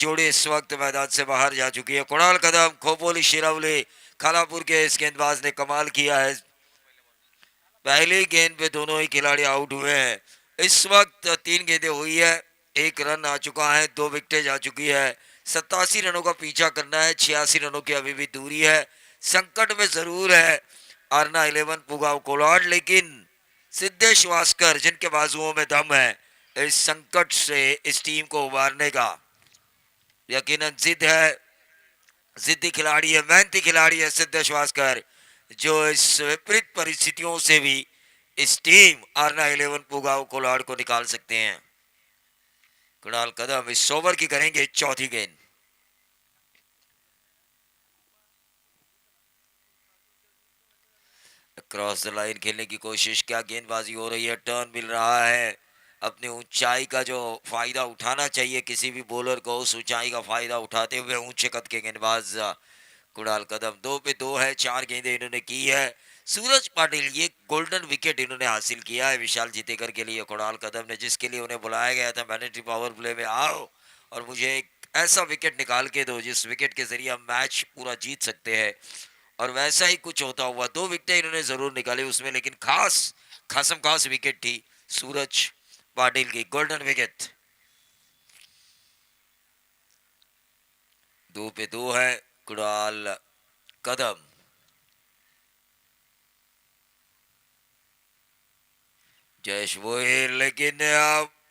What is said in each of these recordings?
जोड़ी इस वक्त मैदान से बाहर जा चुकी है। कुणाल कदम, खोपोली शिरावली, खालापुर के इस गेंदबाज ने कमाल किया है। पहली गेंद पे दोनों ही खिलाड़ी आउट हुए हैं। इस वक्त 3 गेंदें हुई है, 1 रन आ चुका है, 2 विकेटें जा चुकी है। 87 रनों का पीछा करना है, 86 रनों की अभी भी दूरी है। संकट में जरूर है आरना 11 पुगाव कोलाड, लेकिन सिद्धेश वास्कर जिनके बाजुओं में दम है, इस संकट से इस टीम को उबारने का यकीनन जिद है। जिद्दी खिलाड़ी है, मेहनती खिलाड़ी है सिद्धेश वास्कर, जो इस विपरीत परिस्थितियों से भी इस टीम आरना 11 पुगाव कोलाड को निकाल सकते हैं। कुणाल कदम इस ओवर की करेंगे चौथी गेंद। क्रॉस द लाइन खेलने की कोशिश, क्या गेंदबाजी हो रही है, टर्न मिल रहा है। अपनी ऊंचाई का जो फायदा उठाना चाहिए किसी भी बॉलर को, उस ऊंचाई का फायदा उठाते हुए ऊंचे कद के गेंदबाज कुणाल कदम। 2 पे 2 है, 4 गेंदें इन्होंने की है। सूरज पाटिल, ये गोल्डन विकेट इन्होंने हासिल किया है विशाल जीतेकर के लिए। कुणाल कदम ने, जिसके लिए उन्हें बुलाया गया था मैंडेटरी पावर प्ले में, आओ और मुझे एक ऐसा विकेट निकाल के दो जिस विकेट के जरिए हम मैच पूरा जीत सकते हैं। और वैसा ही कुछ होता हुआ 2 विकेटें इन्होंने जरूर निकाली उसमें, लेकिन खास खासम खास विकेट थी सूरज पाटिल की, गोल्डन विकेट। 2 पे 2 है, कुणाल कदम। जयेश वोहिल, लेकिन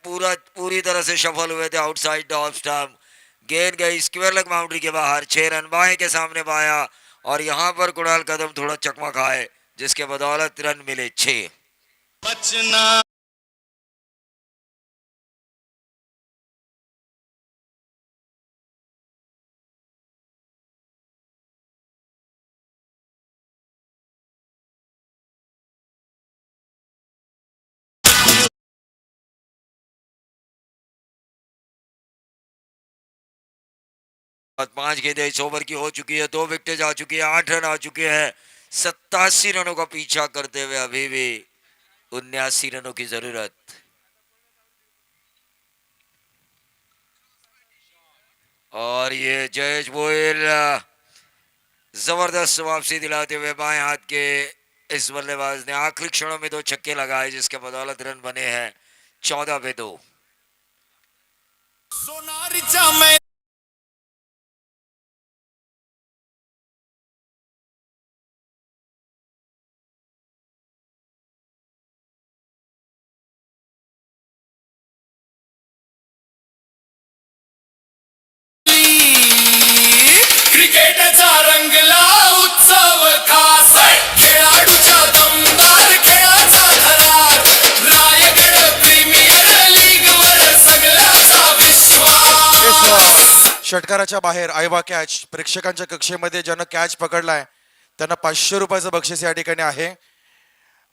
पूरी तरह से सफल हुए थे आउटसाइड द ऑफ स्टंप। गेंद गई स्क्वायर लेग बाउंड्री के बाहर। 6 रन बाएं के सामने पाया, और यहां पर कुणाल कदम थोड़ा चकमा खाए, जिसके बदौलत रन मिले 6। बचना 5 गेंदें इस ओवर की हो चुकी है, 2 विकेटें जा चुकी है, 8 रन आ चुके हैं। 87 रनों का पीछा करते हुए अभी भी 79 रनों की जरूरत। और ये जयेश वोहिल जबरदस्त वापसी दिलाते हुए बाएं हाथ के इस बल्लेबाज ने आखिरी क्षणों में 2 छक्के लगाए, जिसके बदौलत रन बने हैं 14 पे 2। क्रिकेटचा रंगला उत्सव खास, खेळाडूच्या दमदार खेळाचा थरार, रायगड प्रीमियर लीग वर सगळ्याचा विश्वास। षटकाराच्या बाहेर आयवा कॅच, प्रेक्षकांच्या कक्षेमध्ये ज्यानं कॅच पकडलाय त्यांना 500 रुपयाचं बक्षीस या ठिकाणी आहे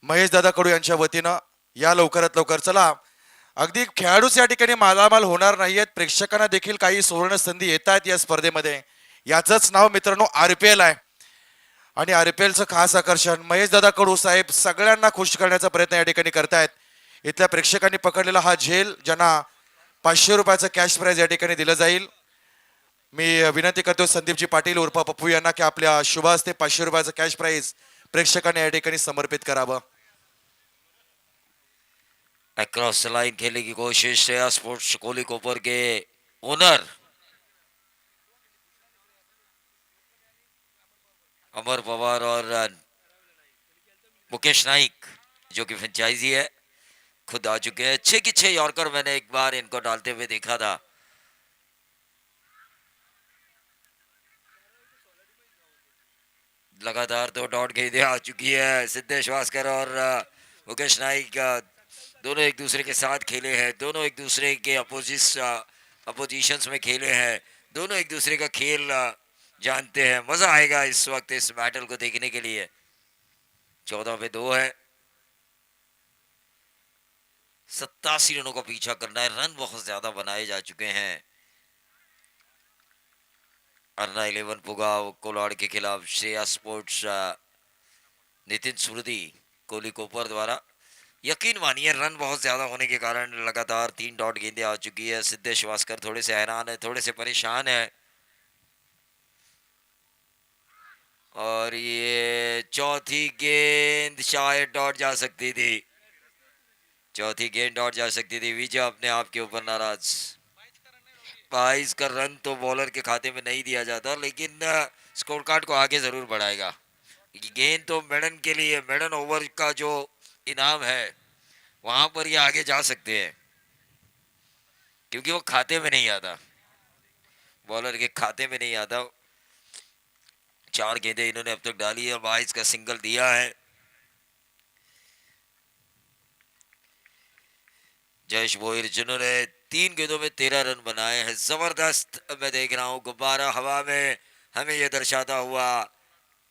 महेश दादा कडू यांच्या वतीनं। या लवकरात लवकर चला, अगदी खेळाडूच या ठिकाणी मालामाल होणार नाहीयेत, प्रेक्षकांना देखील काही सुवर्ण संधी येत आहेत या स्पर्धेमध्ये। याचंच नाव मित्रांनो RPL आहे, आणि RPLचं खास आकर्षण महेश दादा कडू साहेब सगळ्यांना खुश करण्याचा प्रयत्न या ठिकाणी करतायत। इथल्या प्रेक्षकांनी पकडलेला हा झेल, ज्यांना 500 रुपयाचं कॅश प्राइज या ठिकाणी दिलं जाईल। मी विनंती करतो संदीपजी पाटील उर्फ पप्पू यांना की आपल्या शुभ हस्ते 500 रुपयाचं कॅश प्राइज प्रेक्षकांनी या ठिकाणी समर्पित करावं। अक्रॉस लाइन खेलने की कोशिश, श्रेया स्पोर्ट्स कोहली कोपर के ओनर अमर पवार और मुकेश नाइक, जो कि फ्रेंचाइजी है, खुद आ चुके हैं। 6 की 6 यॉर्कर मैंने एक बार इनको डालते हुए देखा था। लगातार 2 डॉट गेंदें आ चुकी है। सिद्धेश वास्कर और मुकेश नाइक दोनों एक दूसरे के साथ खेले हैं, दोनों एक दूसरे के अपोजिशंस में खेले हैं, दोनों एक दूसरे का खेल जानते हैं। मजा आएगा इस वक्त इस बैटल को देखने के लिए। 14 पे 2 है, 87 रनों का पीछा करना है। रन बहुत ज्यादा बनाए जा चुके हैं अन्ना 11 पुगाव कोलाड के खिलाफ। श्रेया स्पोर्ट्स नितिन स्मृति कोहली कोपर द्वारा यकीन मानिए रन बहुत ज्यादा होने के कारण लगातार 3 डॉट गेंदें आ चुकी है। सिद्धेश वास्कर थोड़े से हैरान है, थोड़े से परेशान है। और ये चौथी गेंद शायद डॉट जा सकती थी, चौथी गेंद डॉट जा सकती थी। विजय अपने आप के ऊपर नाराज। 22 का रन तो बॉलर के खाते में नहीं दिया जाता, लेकिन स्कोर कार्ड को आगे जरूर बढ़ाएगा। गेंद तो मेडन के लिए, मेडन ओवर का जो इनाम है वहां पर ये आगे जा सकते हैं, क्योंकि वो खाते में नहीं आता, बॉलर के खाते में नहीं आता। 4 गेंदें इन्होंने अब तक डाली है, 22 का सिंगल दिया है। जयेश भोईर जिन्होंने 3 गेंदों में 13 रन बनाए हैं, जबरदस्त। मैं देख रहा हूँ गुब्बारा हवा में हमें यह दर्शाता हुआ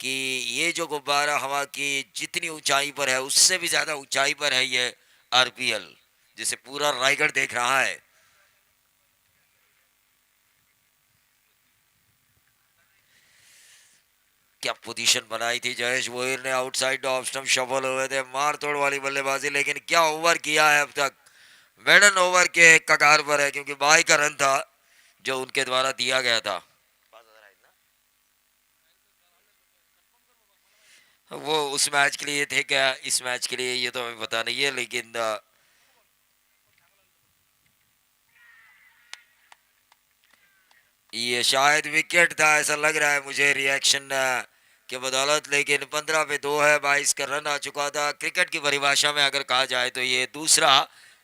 कि ये जो गुब्बारा हवा की जितनी ऊंचाई पर है उससे भी ज्यादा ऊंचाई पर है ये आरपीएल, जिसे पूरा रायगढ़ देख रहा है। क्या पोजीशन बनाई थी जयेश भोईर ने, आउटसाइड ऑफ स्टंप शफल हुए थे, मार तोड़ वाली बल्लेबाजी, लेकिन क्या ओवर किया है अब तक। मेडन ओवर के कगार पर है, क्योंकि 22 का रन था जो उनके द्वारा दिया गया था। वो उस मैच के लिए थे क्या, इस मैच के लिए ये तो हमें पता नहीं है, लेकिन ये शायद विकेट था, ऐसा लग रहा है मुझे रिएक्शन के बदौलत। लेकिन 15 पे 2 है, 22 का रन आ चुका था। क्रिकेट की परिभाषा में अगर कहा जाए तो ये दूसरा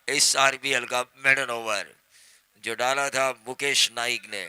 इस आरपीएल का मेडन ओवर जो डाला था मुकेश नाइक ने।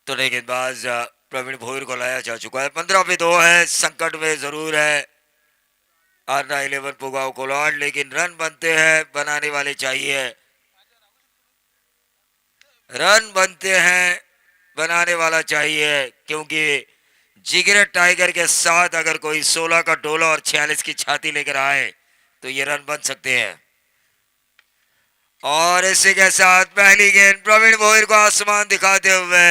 तो गेंदबाज प्रवीण भोईर को लाया जा चुका है। 15 पे 2 है, संकट में जरूर है आरना 11 पुगाव कोलाड, लेकिन रन बनते हैं, बनाने वाले चाहिए। रन बनते हैं, बनाने वाला चाहिए, क्योंकि जिगरे टाइगर के साथ अगर कोई 16 का डोला और 46 की छाती लेकर आए तो ये रन बन सकते हैं। और इसी के साथ पहली गेंद प्रवीण भोईर को आसमान दिखाते हुए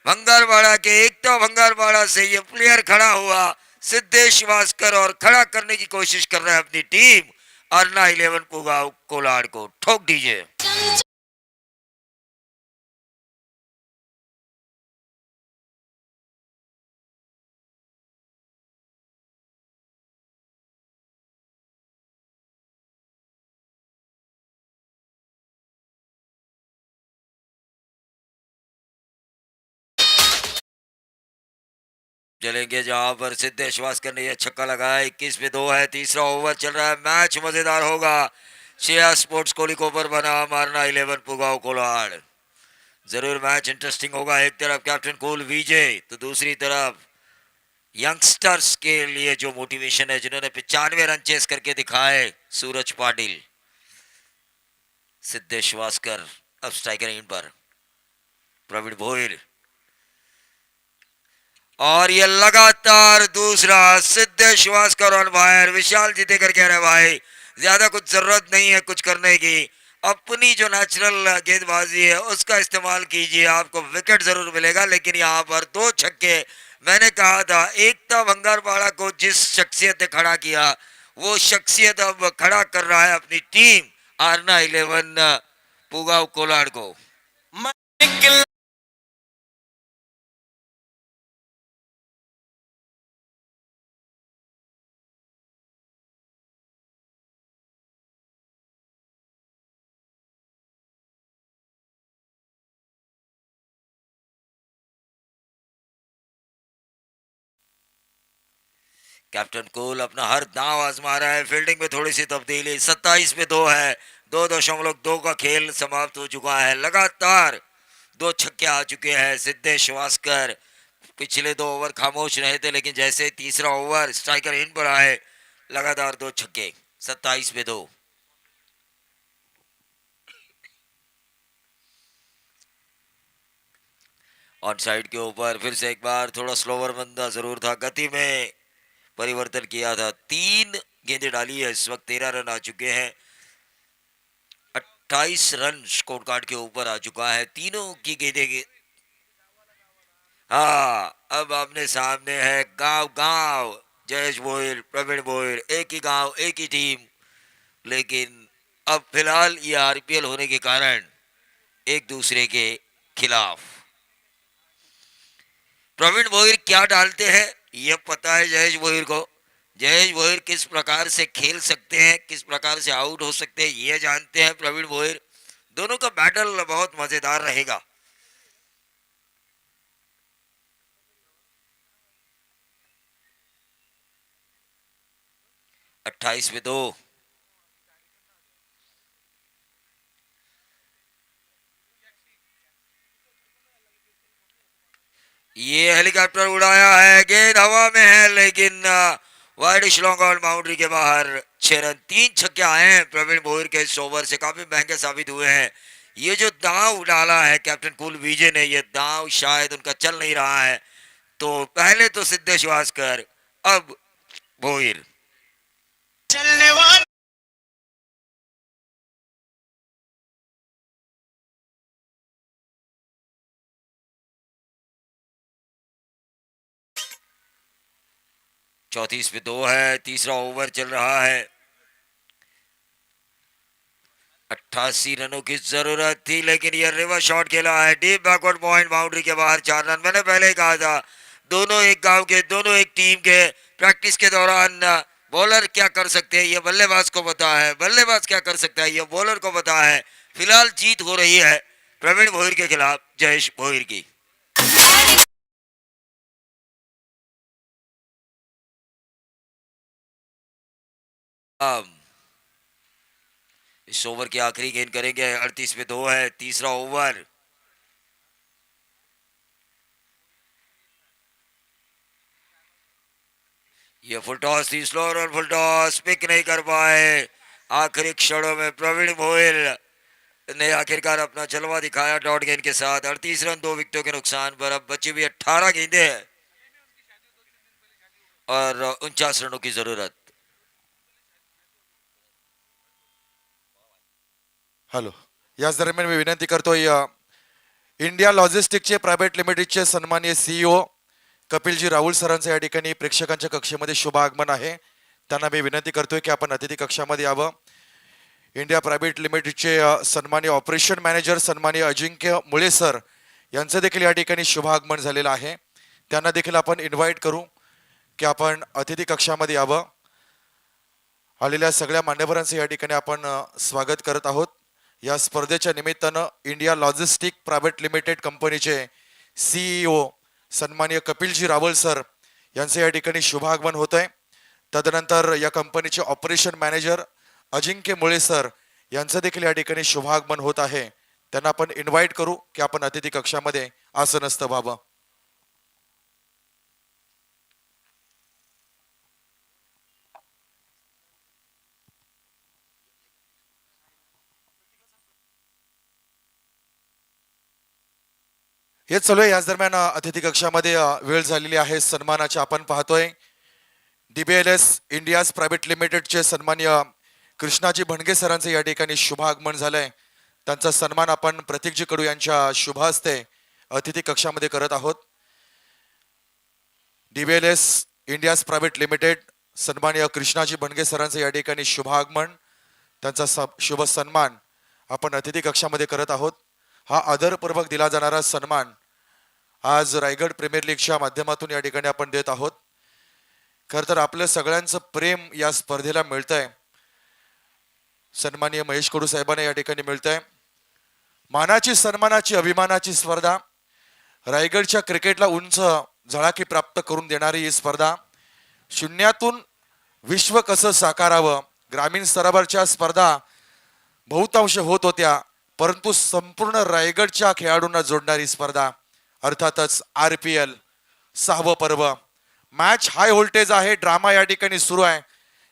भंगारवाड़ा के एकता भंगारवाड़ा से ये प्लेयर खड़ा हुआ सिद्धेश वास्कर, और खड़ा करने की कोशिश कर रहा है अपनी टीम अर्ना 11 पुगाव कोलाड को। ठोक दीजिए। चलेंगे जहां पर सिद्धेश वास्कर ने यह छक्का लगाया। 21 पे 2 है, तीसरा ओवर चल रहा है, मैच मजेदार होगा। शेया स्पोर्ट्स कोलिको पर बना मारना 11 पुगाव कोलाड, जरूर मैच इंटरेस्टिंग होगा। एक तरफ कैप्टन कूल विजय, तो दूसरी तरफ यंगस्टर्स के लिए जो मोटिवेशन है, जिन्होंने 95 रन चेस करके दिखाए, सूरज पाटिल, सिद्धेश वास्कर। अब स्ट्राइकर इन पर प्रवीण भोईर, और ये लगातार दूसरा सिद्धेश वास्कर ऑन फायर। विशाल जीतेकर कह रहे भाई ज्यादा कुछ जरूरत नहीं है कुछ करने की, अपनी जो नेचुरल गेंदबाजी है उसका इस्तेमाल कीजिए, आपको विकेट जरूर मिलेगा। लेकिन यहाँ पर 2 छक्के, मैंने कहा था एकता भंगारवाड़ा को जिस शख्सियत ने खड़ा किया वो शख्सियत अब खड़ा कर रहा है अपनी टीम आरना 11 पुगाव कोलाड को। कैप्टन कूल अपना हर दांव आजमा रहा है। फील्डिंग में थोड़ी सी तब्दीली, 27 पे 2 है। 2.2 का खेल समाप्त हो चुका है। लगातार 2 छक्के आ चुके हैं सिद्धेश वास्कर। पिछले 2 ओवर खामोश रहे थे, लेकिन जैसे तीसरा ओवर स्ट्राइकर इन पर आए, लगातार 2 छक्के। 27 पे 2। ऑन साइड के ऊपर फिर से एक बार थोड़ा स्लोवर बंदा जरूर था, गति में परिवर्तन किया था। 3 गेंदें डाली है इस वक्त, 13 रन आ चुके हैं। 28 रन स्कोर कार्ड के ऊपर आ चुका है तीनों की गेंदें। हाँ, अब आपने सामने है गांव गांव, जयेश भोयर, प्रवीण भोयर, एक ही गांव एक ही टीम। लेकिन अब फिलहाल ये आरपीएल होने के कारण एक दूसरे के खिलाफ। प्रवीण भोयर क्या डालते हैं यह पता है जयेश भोयर को। जयेश भोयर किस प्रकार से खेल सकते हैं, किस प्रकार से आउट हो सकते हैं, ये जानते हैं प्रवीण भोयर। दोनों का बैटल बहुत मजेदार रहेगा। अट्ठाईस पे 2। ये हेलीकॉप्टर उड़ाया है, गेंद हवा में है, लेकिन वाइड लॉन्ग ऑन बाउंड्री के बाहर। 6 रन, 3 छक्के आए हैं प्रवीण भोयर के इस ओवर से, काफी महंगे साबित हुए हैं। ये जो दांव डाला है कैप्टन कूल विजय ने, ये दांव शायद उनका चल नहीं रहा है। तो पहले तो सिद्धेश वास्कर, अब भोयर। चलने वाले 34 पे 2 है, तीसरा ओवर चल रहा है। 88 रनों की जरूरत थी, लेकिन ये रिवर्स शॉट खेला है डीप बैकवर्ड पॉइंट, बाउंड्री के बाहर। 4 रन। मैंने पहले ही कहा था, दोनों एक गांव के, दोनों एक टीम के। प्रैक्टिस के दौरान बॉलर क्या कर सकते हैं ये बल्लेबाज को पता है, बल्लेबाज क्या कर सकता है ये बॉलर को पता है। फिलहाल जीत हो रही है प्रवीण भोयर के खिलाफ जयेश भोयर की। इस ओवर की आखिरी गेंद करेंगे। 38 पे 2 है, तीसरा ओवर। ये फुल टॉस थी, स्लोअर और फुल टॉस पिक नहीं कर पाए। आखिरी क्षणों में प्रवीण भोयर ने आखिरकार अपना जलवा दिखाया डॉट गेंद के साथ। 38 रन 2 विकेटों के नुकसान पर। अब बची हुई 18 गेंदें हैं और 49 रनों की जरूरत। हॅलो, याच दरम्यान मी विनंती करतोय इंडिया लॉजिस्टिकचे प्रायव्हेट लिमिटेडचे सन्माननीय सीईओ कपिलजी राहुल सरांचं या ठिकाणी प्रेक्षकांच्या कक्षेमध्ये शुभ आगमन आहे. त्यांना मी विनंती करतोय की आपण अतिथी कक्षामध्ये यावं. इंडिया प्रायव्हेट लिमिटेडचे सन्माननीय ऑपरेशन मॅनेजर सन्माननीय अजिंक्य मुळे सर यांचं देखील या ठिकाणी शुभ आगमन झालेलं आहे. त्यांना देखील आपण इन्व्हाइट करू की आपण अतिथी कक्षामध्ये यावं. आलेल्या सगळ्या मान्यवरांचं या ठिकाणी आपण स्वागत करत आहोत. या स्पर्धेच्या निमित्तानं इंडिया लॉजिस्टिक प्रायव्हेट लिमिटेड कंपनीचे सीईओ सन्माननीय कपिलजी रावल सर यांचं या ठिकाणी शुभागमन होत आहे. तदनंतर या कंपनीचे ऑपरेशन मॅनेजर अजिंक्य मुळे सर यांचं देखील या ठिकाणी शुभागमन होत आहे. त्यांना आपण इन्व्हाइट करू की आपण अतिथी कक्षामध्ये आसनस्थ व्हावं. हेच चालू आहे. याच दरम्यान अतिथी कक्षामध्ये वेळ झालेली आहे सन्मानाची. आपण पाहतोय डीबीएलएस इंडियाज प्रायव्हेट लिमिटेडचे सन्माननीय कृष्णाजी भणगे सरांचं या ठिकाणी शुभ आगमन झालंय. त्यांचा सन्मान आपण प्रतीकजी कडू यांच्या शुभ हस्ते अतिथी कक्षामध्ये करत आहोत. डीबीएलएस इंडियाज प्रायव्हेट लिमिटेड सन्माननीय कृष्णाजी भणगे सरांचं या ठिकाणी शुभ आगमन, त्यांचा शुभ सन्मान आपण अतिथी कक्षामध्ये करत आहोत. हा आदरपूर्वक दिला जाणारा सन्मान आज रायगड प्रीमियर लीगच्या माध्यमातून या ठिकाणी आपण देत आहोत. खर तर आपल्या सगळ्यांचं प्रेम या स्पर्धेला मिळतंय. सन्माननीय महेश कडू साहेबांना या ठिकाणी मिळतंय. मानाची सन्मानाची अभिमानाची स्पर्धा, रायगडच्या क्रिकेटला उंच झळाकी प्राप्त करून देणारी ही स्पर्धा शून्यातून विश्व कसं साकारावं, ग्रामीण स्तरावरच्या स्पर्धा बहुतांश होत होत्या, परंतु संपूर्ण रायगडच्या खेळाडूंना जोडणारी स्पर्धा अर्थातच RPL 6वं पर्व. मॅच हाय व्होल्टेज आहे, ड्रामा या ठिकाणी सुरू आहे.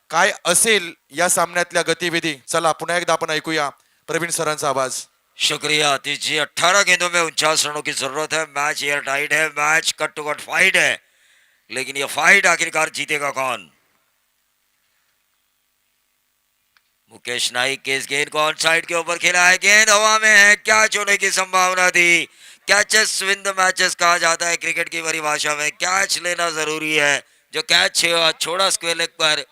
काय असेल या सामन्यातल्या गतिविधी, चला पुन्हा एकदा आपण ऐकूया प्रवीण सरांचा आवाज. शुक्रिया आतिश जी. 18 गेंदों में 49 रनों की जरूरत है. मैच एयर टाइट है, match cut to cut fight है, लेकिन ये फाइट आखिरकार जीतेगा कौन? मुकेश नाइक के इस गेंद को ऑन साइड के ऊपर खेला है, गेंद हवा में है, कैच होने की संभावना थी. कैचेस विन द मैचेस कहा जाता है क्रिकेट की परिभाषा में. कैच लेना जरूरी है. जो कैच छोड़ा स्क्वेयर लेग पर,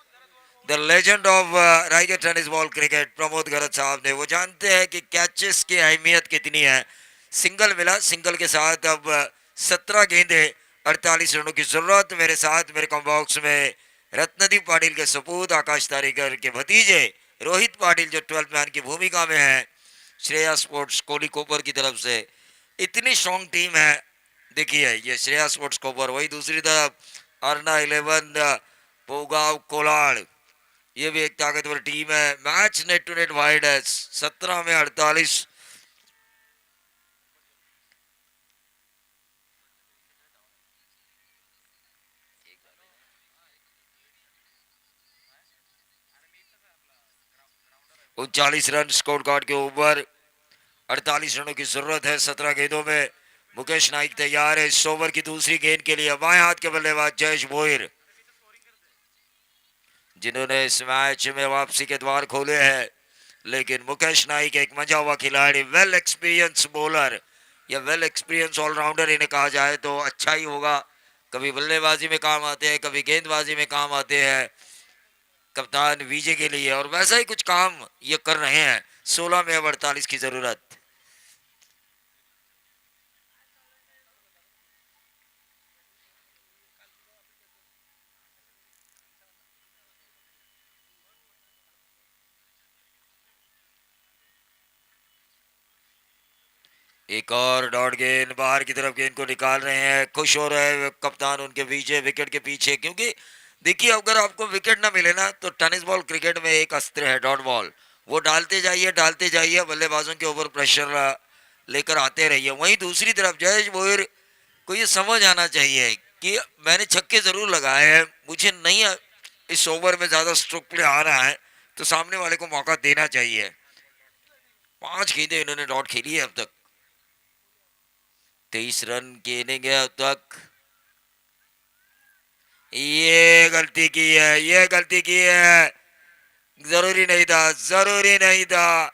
the legend of rigor tennis ball cricket Pramod गरज साहब ने, वो जानते हैं कि कैचेस की अहमियत कितनी है. सिंगल मिला, सिंगल के साथ अब 17 गेंदे, 48 रनों की जरूरत. मेरे साथ मेरे कॉम बॉक्स में रत्नदीप पाटिल के सपूत, आकाश तारेकर के भतीजे रोहित पाटिल जो 12th मैन की भूमिका में है, श्रेया स्पोर्ट्स कोहली कोपर की तरफ से. इतनी स्ट्रॉन्ग टीम है. देखिए ये श्रेया स्पोर्ट्स कोपर, वही दूसरी तरफ अर्ना 11 पोगाव कोलाड़, ये भी एक ताकतवर टीम है. Match net to net wide है, 17 में 48. उनचालीस रन स्कोर कार्ड के ऊपर, 48 रनों की जरूरत है 17 गेंदों में. मुकेश नाइक तैयार है इस ओवर की दूसरी गेंद के लिए. बाएं हाथ के बल्लेबाज जयेश भोईर, जिन्होंने इस मैच में वापसी के द्वार खोले हैं. लेकिन मुकेश नाइक एक मजा हुआ खिलाड़ी, वेल एक्सपीरियंस बॉलर या वेल एक्सपीरियंस ऑलराउंडर इन्हें कहा जाए तो अच्छा ही होगा. कभी बल्लेबाजी में काम आते हैं, कभी गेंदबाजी में काम आते हैं कप्तान विजय के लिए, और वैसा ही कुछ काम ये कर रहे हैं. 16 में अब 48 की जरूरत. एक और डॉट गेंद, बाहर की तरफ गेंद को निकाल रहे हैं. खुश हो रहे हैं कप्तान उनके विजय विकेट के पीछे, क्योंकि देखिए अगर आपको विकेट ना मिले ना तो टेनिस बॉल क्रिकेट में एक अस्त्र है डॉट बॉल. वो डालते जाइए, बल्लेबाजों के ऊपर प्रेशर लेकर आते रहिए. वहीं दूसरी तरफ जयेश भोईर को ये समझ आना चाहिए कि मैंने छक्के जरूर लगाए हैं, मुझे नहीं इस ओवर में ज्यादा स्ट्रोक प्ले आ रहा है, तो सामने वाले को मौका देना चाहिए. 5 गेंदें इन्होंने डॉट खेली है अब तक. 23 रन की इनिंग है अब तक. ये गलती की है, जरूरी नहीं था.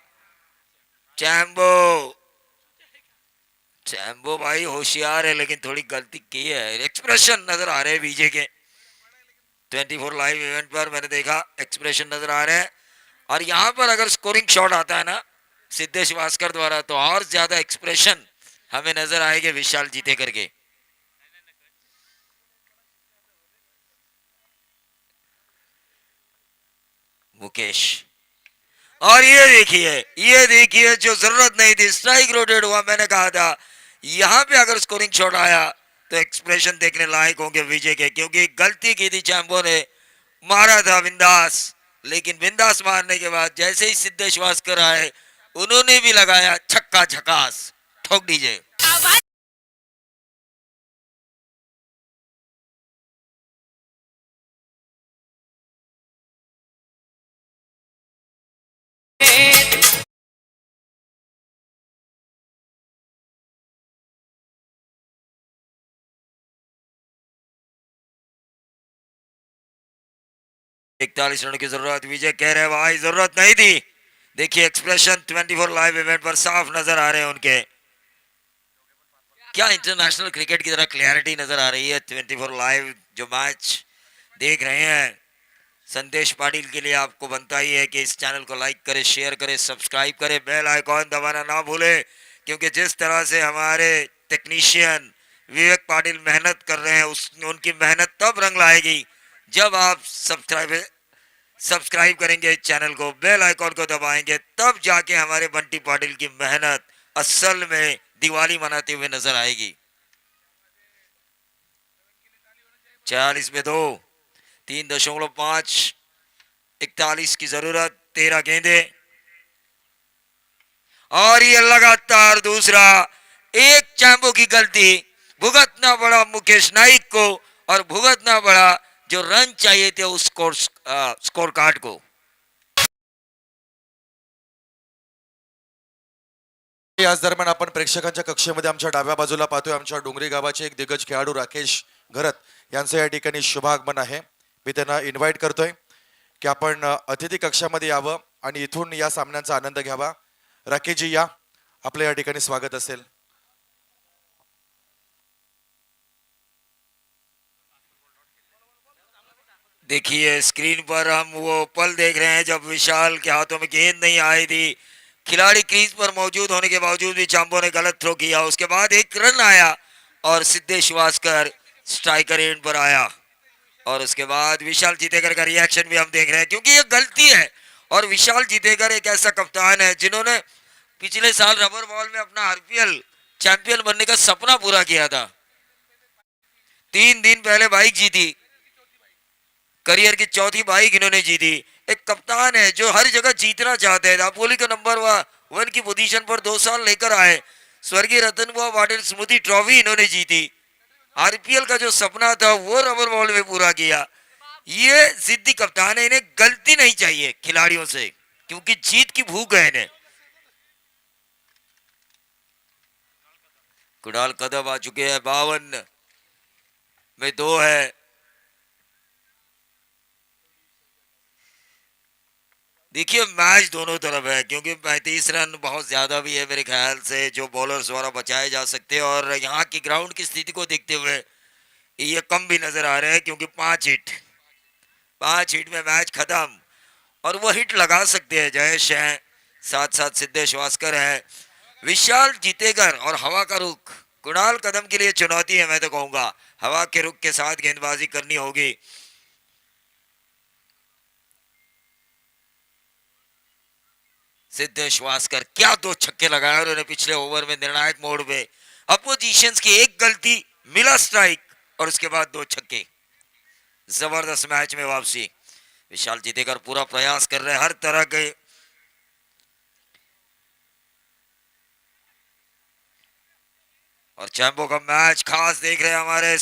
चैम्बो भाई होशियार है, लेकिन थोड़ी गलती की है. एक्सप्रेशन नजर आ रहे हैं विजय के 24 लाइव इवेंट पर, मैंने देखा एक्सप्रेशन नजर आ रहे हैं. और यहां पर अगर स्कोरिंग शॉट आता है ना सिद्धेश वास्कर द्वारा, तो और ज्यादा एक्सप्रेशन हमें नजर आएंगे विशाल जीते करके. मुकेश, और ये देखिए जो जरूरत नहीं थी, स्ट्राइक रोटेट हुआ. मैंने कहा था यहां पे अगर स्कोरिंग शॉट आया तो एक्सप्रेशन देखने लायक होंगे विजय के, क्योंकि गलती की थी चैम्बो ने, मारा था बिंदास, लेकिन बिंदास मारने के बाद जैसे ही सिद्धेश वास्कर आए उन्होंने भी लगाया छक्का झकास. ठोक दीजिए. इकतालीस रनों की जरूरत. विजय कह रहे भाई जरूरत नहीं थी. देखिए एक्सप्रेशन 24 लाइव इवेंट पर साफ नजर आ रहे हैं उनके. क्या इंटरनेशनल क्रिकेट की तरह क्लैरिटी नजर आ रही है 24 लाइव जो मैच देख रहे हैं. संदेश पाटिल के लिए आपको बनता ही है कि इस चैनल को लाइक करें, शेयर करें, सब्सक्राइब करें, बेल आइकॉन दबाना ना भूले, क्योंकि जिस तरह से हमारे टेक्नीशियन विवेक पाटिल मेहनत कर रहे हैं, उनकी मेहनत तब रंग लाएगी जब आप सब्सक्राइब करेंगे इस चैनल को, बेल आइकॉन को दबाएंगे, तब जाके हमारे बंटी पाटिल की मेहनत असल में दिवाली मनाते हुए नजर आएगी. 46 में 2. 3.5 41 की जरूरत, 13 गेंदे और ये लगातार दूसरा। एक चैम्बो की गलती, भुगतना पड़ा मुकेश नाइक को और भुगतना पड़ा जो रन चाहिए थे उस स्कोर कार्ड को। याच दरम्यान आपण प्रेक्षकांच्या कक्षेमध्ये आमच्या डाव्या बाजूला पाहतोय आमच्या डोंगरी गावाचे एक दिग्गज खेळाडू राकेश घरत यांचं या ठिकाणी शुभागमन आहे. मी त्यांना इन्व्हाइट करतोय की आपण अतिथी कक्षामध्ये यावं आणि इथून या सामन्यांचा आनंद घ्यावा. राकेशजी या, आपलं या ठिकाणी स्वागत असेल. देखिए स्क्रीन पर हम वो पल देख रहे हैं जब विशाल के हाथों में गेंद नहीं आई थी. खिलाड़ी क्रीज पर मौजूद होने के बावजूद भी चांबो ने गलत थ्रो किया. उसके बाद एक रन आया और सिद्धेश वास्कर स्ट्राइकर एंड पर आया और उसके बाद विशाल जीतेकर का रिएक्शन भी हम देख रहे हैं क्योंकि ये गलती है. और विशाल जीतेकर एक ऐसा कप्तान है जिन्होंने पिछले साल रबर बॉल में अपना आरपीएल चैंपियन बनने का सपना पूरा किया था. 3 दिन पहले बाइक जीती, करियर की चौथी बाइक इन्होंने जीती. एक कप्तान है जो हर जगह जीतना चाहते हैं. दापोली को नंबर 1 की पोजीशन पर 2 साल लेकर आए. स्वर्गीय रतन बुआ पाटिल स्मृति ट्रॉफी इन्होंने जीती. आरपीएल का जो सपना था वो रबर बॉल में पूरा किया. ये जिद्दी कप्तान है. इन्हें गलती नहीं चाहिए खिलाड़ियों से क्योंकि जीत की भूख है इन्हें. कुणाल कदम आ चुके हैं. 52 में 2 है. देखिए मैच दोनों तरफ है क्योंकि 35 रन बहुत ज्यादा भी है मेरे ख्याल से जो बॉलर्स द्वारा बचाए जा सकते हैं और यहाँ की ग्राउंड की स्थिति को देखते हुए ये कम भी नजर आ रहे हैं क्योंकि 5 हिट में मैच खत्म और वो हिट लगा सकते हैं. जयेश है, साथ साथ सिद्धेश वास्कर है. विशाल जीतेकर और हवा का रुख कुणाल कदम के लिए चुनौती है. मैं तो कहूंगा हवा के रुख के साथ गेंदबाजी करनी होगी. सिद्धेश वास्कर क्या 2 छक्के लगाए उन्होंने पिछले ओवर में निर्णायक मोड़ पे. अपोजिशंस की एक गलती, मिला स्ट्राइक और उसके बाद 2 छक्के. जबरदस्त मैच में वापसी. विशाल जीतेकर पूरा प्रयास कर रहे हैं हर तरह के. और चैंपो का मैच खास देख रहे हैं हमारे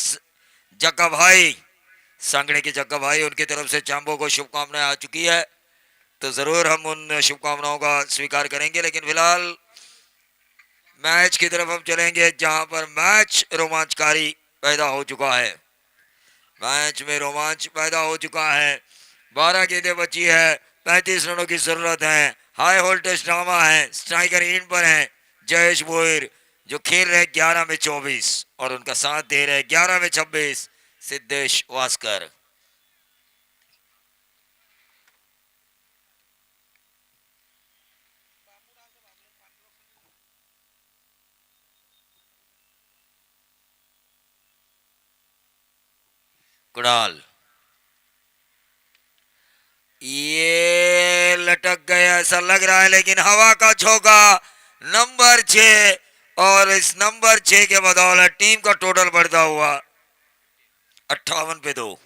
जग्गा भाई, सांगड़े के जग्गा भाई. उनकी तरफ से चैंपो को शुभकामनाएं आ चुकी है तो जरूर हम उन शुभकामनाओं का स्वीकार करेंगे. लेकिन फिलहाल मैच की तरफ हम चलेंगे जहां पर मैच रोमांचकारी पैदा हो चुका है. मैच में रोमांच पैदा हो चुका है. 12 गेंदें बची है, 35 रनों की जरूरत है. हाई वोल्टेज ड्रामा है. स्ट्राइकर इन पर है जयेश भोईर जो खेल रहे 11 में 24 और उनका साथ दे रहे 11 में 26 सिद्धेश वास्कर. कुणाल ये लटक गया ऐसा लग रहा है लेकिन हवा का झोंका. नंबर 6 और इस नंबर 6 के बदौलत टीम का टोटल बढ़ता हुआ 58 पे 2.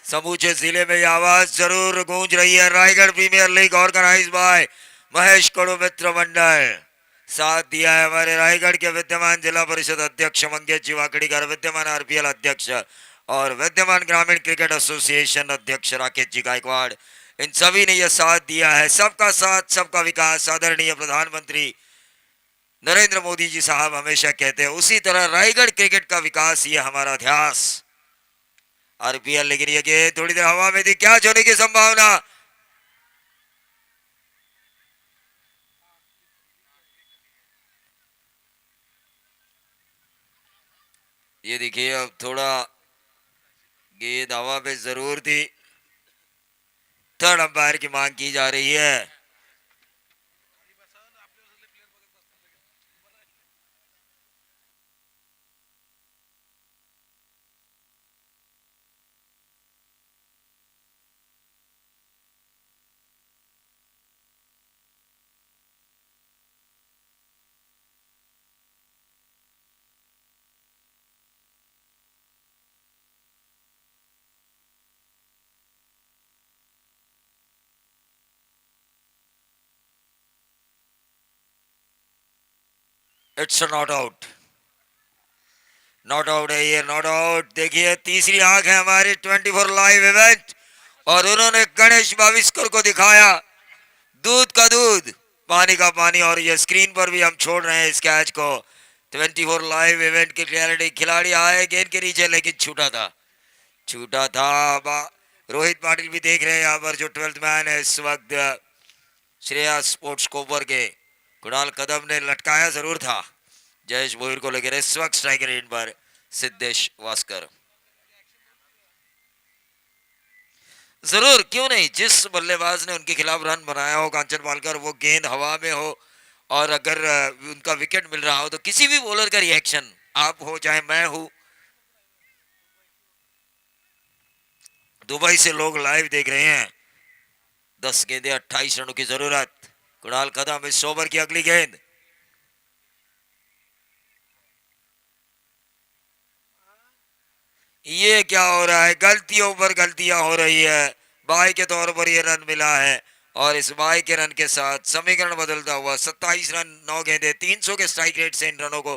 समूचे जिले में यह आवाज जरूर गूंज रही है. Raigad premier league organise by Mahesh Kadu मित्र मंडल. साथ दिया है हमारे रायगढ़ के विद्यमान जिला परिषद अध्यक्ष मंगेश जी वाकड़ीकर, विद्यमान आरपीएल अध्यक्ष और विद्यमान ग्रामीण क्रिकेट एसोसिएशन अध्यक्ष राकेश जी गायकवाड़. इन सभी ने यह साथ दिया है. सबका साथ सबका विकास आदरणीय प्रधानमंत्री नरेंद्र मोदी जी साहब हमेशा कहते हैं. उसी तरह रायगढ़ क्रिकेट का विकास ये हमारा ध्यास. आरपीएल लेकिन ये गेंद थोड़ी देर हवा में थी. क्या होने की संभावना. ये देखिए अब थोड़ा गेंद हवा पे जरूर थी. थर्ड अंपायर की मांग की जा रही है. It's not out, not out है ये, नॉट आउट। देखिए तीसरी आंख है हमारी 24 लाइव इवेंट, और उन्होंने गणेश भाविस्कर को दिखाया दूध का दूध, पानी का पानी। और ये स्क्रीन पर भी हम छोड़ रहे हैं इस कैच को। 24 लाइव इवेंट के खिलाड़ी आए गेंद के नीचे, लेकिन छूटा था, छूटा था। रोहित पाटिल भी देख रहे हैं यहाँ पर, जो 12th मैन है इस वक्त श्रेया स्पोर्ट्स कोपर के। कुणाल कदम ने लटकाया जरूर था जयेश भोईर को, लेकिन इस वक्त स्ट्राइकर एंड पर सिद्धेश वास्कर। जरूर, क्यों नहीं, जिस बल्लेबाज ने उनके खिलाफ रन बनाया हो कांचन पालकर, वो गेंद हवा में हो और अगर उनका विकेट मिल रहा हो तो किसी भी बॉलर का रिएक्शन, आप हो चाहे मैं हूं, दुबई से लोग लाइव देख रहे हैं। 10 गेंदे 28 रनों की जरूरत। कुणाल कदम इस ओवर की अगली गेंद, ये क्या हो रहा है, गलतियों पर गलतियां हो रही है। बाई के तौर पर ये रन मिला है, और इस बाई के रन के साथ समीकरण बदलता हुआ 27 रन 9 गेंदे 300 के स्ट्राइक रेट से इन रनों को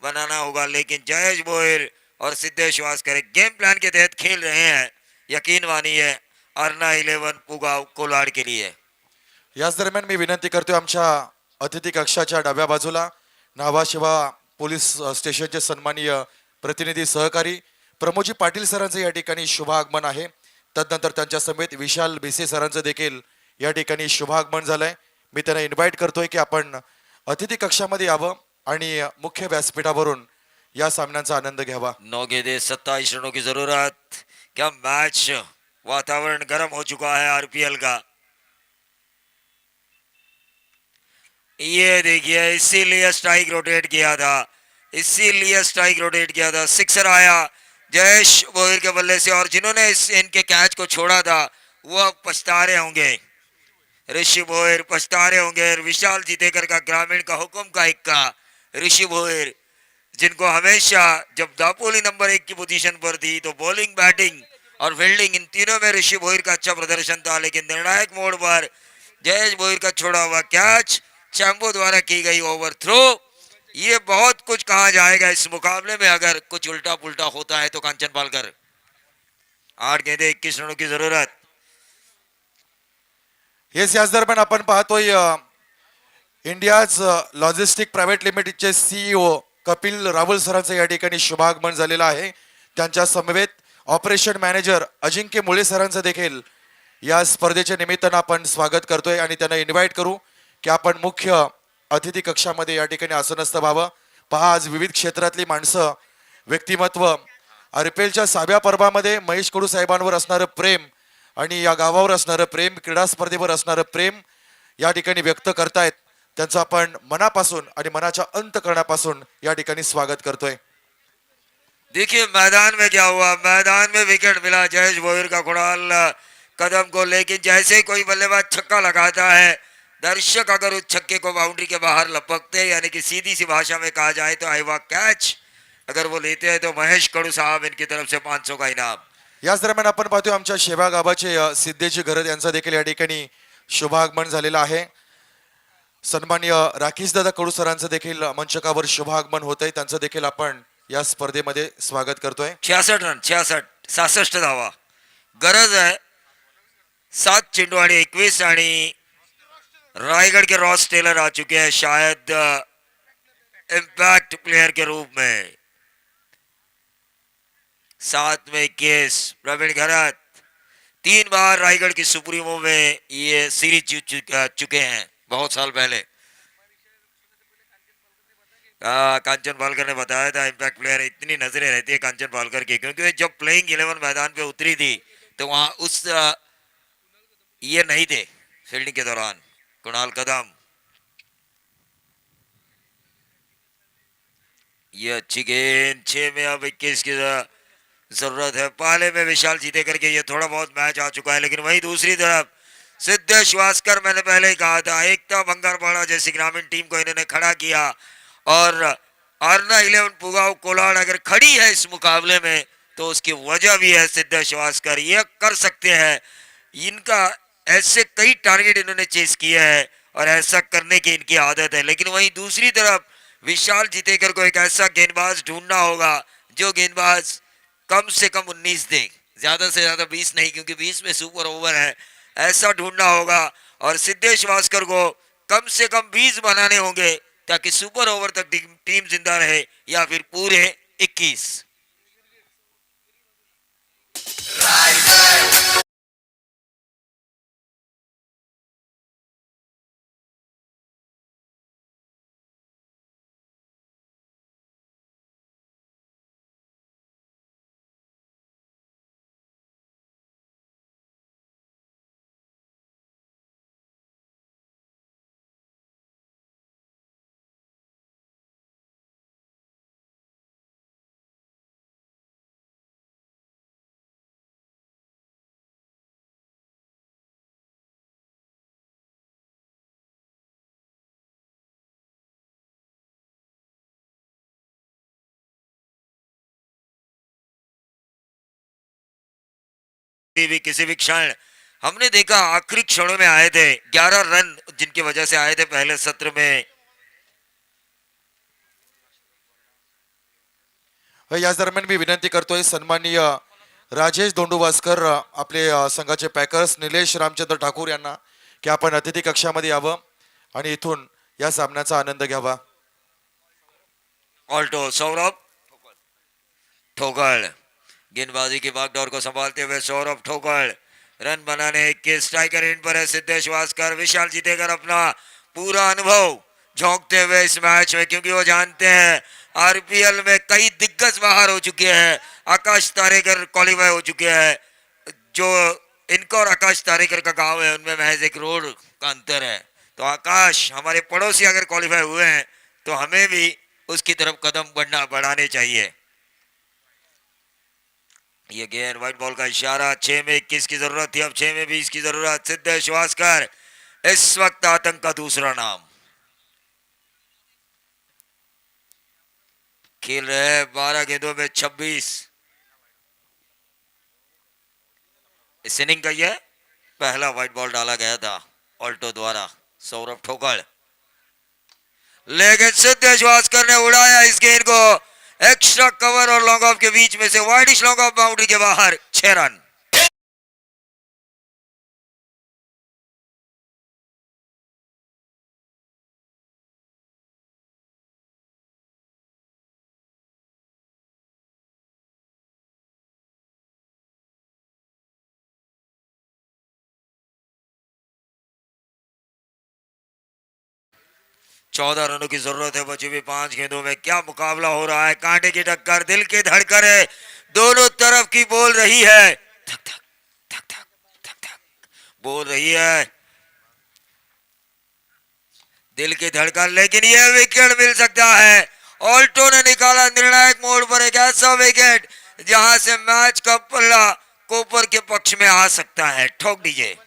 बनाना होगा। लेकिन जयेश भोईर और सिद्धेश वास्कर गेम प्लान के तहत खेल रहे हैं, यकीन मानिए अर्ना 11 पुगाव कोलाड के लिए। याच दरम्यान मी विनंती करतोय आमच्या अतिथी कक्षाच्या डाव्या बाजूला नावाशिवा पोलीस स्टेशनचे सन्माननीय प्रतिनिधी सहकारी प्रमोदजी पाटील सरांचं या ठिकाणी शुभागमन आहे। तदनंतर त्यांच्या समेत विशाल बेसे सरांचं देखील या ठिकाणी शुभागमन झालंय। मी त्यांना इन्व्हाइट करतोय की आपण अतिथी कक्षामध्ये यावं आणि मुख्य व्यासपीठावरून या सामन्यांचा आनंद घ्यावा। 9 गेंदे 27 रनों की जरूरत। क्या मैच, वातावरण गर्म हो चुका है आरपीएल का। ये देखिए, इसीलिए स्ट्राइक रोटेट किया था, इसीलिए स्ट्राइक रोटेट किया था। सिक्सर आया जयेश भोईर के बल्ले से, और जिन्होंने इनके कैच को छोड़ा था वो अब पछता रहे होंगे। ऋषि भोईर पछता रहे होंगे। विशाल जीतेकर का ग्रामीण का हुक्म का इक्का, ऋषि भोईर जिनको हमेशा जब दापोली नंबर 1 की पोजीशन पर थी तो बॉलिंग, बैटिंग और फील्डिंग इन तीनों में ऋषि भोईर का अच्छा प्रदर्शन था। लेकिन निर्णायक मोड़ पर जयेश भोईर का छोड़ा हुआ कैच, चैंपो द्वारा की गई ओवर थ्रो, ये बहुत कुछ कहा जाएगा इस मुकाबले में अगर कुछ उल्टा पुल्टा होता है तो। कांचन पालकर 8 गेंदे 21 रनों की जरूरत। हेच याच दरम्यान आपण पाहतोय इंडियाज लॉजिस्टिक प्रायव्हेट लिमिटेडचे सीईओ कपिल राहुल सरांचं या ठिकाणी शुभागमन झालेलं आहे। त्यांच्या समवेत ऑपरेशन मॅनेजर अजिंक्य मुळे सरांचं देखील या स्पर्धेच्या निमित्तानं आपण स्वागत करतोय आणि त्यांना इन्व्हाइट करू की आपण मुख्य अतिथी कक्षामध्ये या ठिकाणी आसनस्थ व्हावं। पहा, आज विविध क्षेत्रातली माणसं, व्यक्तिमत्व आरपीएलच्या 6व्या पर्वामध्ये महेश कडू साहेबांवर असणारं प्रेम आणि या गावावर असणारं प्रेम, क्रीडा स्पर्धेवर असणारं प्रेम या ठिकाणी व्यक्त करतायत। त्यांचं आपण मनापासून आणि मनाच्या अंतःकरणापासून या ठिकाणी स्वागत करतोय। देखिए मैदान में क्या हुआ, मैदान में विकेट मिला जयेश भोईर का कुणाल कदम को, लेकिन जैसे ही कोई बल्लेबाज छक्का लगाता है, दर्शक अगर उस छक्के को बाउंड्री के बाहर लपकते, यानी कि सीधी सी भाषा में कहा जाए तो आईवा कैच अगर वो लेते हैं तो महेश कडू साहब इनकी तरफ से 500 का इनाम। याच दरम्यान आपण पाहतोय आमच्या शेवा गावाचे सिद्धेजी घरत यांचा देखील या ठिकाणी शुभागमन झालेलं आहे। सन्माननीय राकेश दादा कडू सरांचं देखील मंचकावर शुभागमन होत आहे, त्यांचं देखील आपण या स्पर्धेमध्ये स्वागत करतोय। 66 रन, 66 धावा गरज आहे। 7 चेंडू आणि 21, आणि रायगढ़ के रॉस टेलर आ चुके हैं शायद इम्पैक्ट प्लेयर के रूप में। 7 में 21 प्रवीण घरत 3 बार रायगढ़ की सुप्रीमो में ये सीरीज जीत चुके हैं बहुत साल पहले। कांचन पालकर ने बताया था इम्पैक्ट प्लेयर, इतनी नजरें रहती है कांचन पालकर की, क्योंकि जब प्लेइंग 11 मैदान पे उतरी थी तो वहां उस ये नहीं थे फील्डिंग के दौरान। कुणाल कदम, ये अच्छी गेंद, 6 में अब 21 की जरूरत है। पहले में विशाल जीते करके ये थोड़ा बहुत मैच आ चुका है, लेकिन वही दूसरी तरफ सिद्धेश वास्कर, मैंने पहले ही कहा था, एकता बंगारपाड़ा जैसी ग्रामीण टीम को इन्होंने खड़ा किया, और अर्ना 11 पुगाव कोलाड अगर खड़ी है इस मुकाबले में तो उसकी वजह भी है सिद्धेश वास्कर। ये कर सकते हैं, इनका ऐसे कई टारगेट इन्होंने चेस किए हैं और ऐसा करने की इनकी आदत है। लेकिन वहीं दूसरी तरफ विशाल जीतेकर को एक ऐसा गेंदबाज ढूंढना होगा जो गेंदबाज कम से कम 19 दे, ज्यादा से ज्यादा 20 नहीं, क्योंकि 20 में सुपर ओवर है। ऐसा ढूंढना होगा और सिद्धेश वास्कर को कम से कम 20 बनाने होंगे ताकि सुपर ओवर तक टीम जिंदा रहे, या फिर पूरे 21। भी किसी भी क्षण हमने देखा, आखिरी क्षणों में आए थे 11 रन, जिनकी वजह से आए थे पहले सत्र में। याच दरम्यान मी विनंती करतोय सन्माननीय राजेश धोंडूवासकर आपले संघाचे पॅकर्स निलेश रामचंद्र ठाकूर यांना की आपण अतिथी कक्षामध्ये यावं आणि इथून या सामन्याचा आनंद घ्यावा। ऑल्टो सौरभ ठोकड़ गेंदबाजी की बागडोर को संभालते हुए सौरभ ठोकड़ रन बनाने के स्ट्राइकर एंड पर है सिद्धेश वास्कर। विशाल जीतेकर अपना पूरा अनुभव झोंकते हुए इस मैच में, क्योंकि वो जानते हैं आरपीएल में कई दिग्गज बाहर हो चुके हैं। आकाश तारेकर क्वालिफाई हो चुके हैं, जो इनका और आकाश तारेकर का गांव है उनमें महज एक रोड का अंतर है। तो आकाश हमारे पड़ोसी अगर क्वालिफाई हुए हैं तो हमें भी उसकी तरफ कदम बढ़ाने चाहिए। ये गेंद व्हाइट बॉल का इशारा, 6 में 21 की जरूरत थी, अब 6 में 20 की जरूरत। सिद्धेश वास्कर इस वक्त आतंक का दूसरा नाम। खेल रहे हैं 12 गेंदों में 26। इस इनिंग का यह पहला व्हाइट बॉल डाला गया था ऑल्टो द्वारा सौरभ ठोकड़, लेकिन सिद्धेश वास्कर ने उड़ाया इस गेंद को एक्स्ट्रा कवर और लॉन्ग ऑफ के बीच में से, वाइडिश लॉन्ग ऑफ बाउंड्री के बाहर, 6 रन। चौदह रनों की जरूरत है बची हुई 5 गेंदों में। क्या मुकाबला हो रहा है, कांटे की टक्कर, दिल की धड़कन है, दोनों तरफ की बोल रही है, धक धक धक धक धक धक बोल रही है दिल की धड़कन। लेकिन यह विकेट मिल सकता है। ऑल्टो ने निकाला निर्णायक मोड़ पर एक ऐसा विकेट जहां से मैच का पल्ला कोपर के पक्ष में आ सकता है। ठोक दीजिए।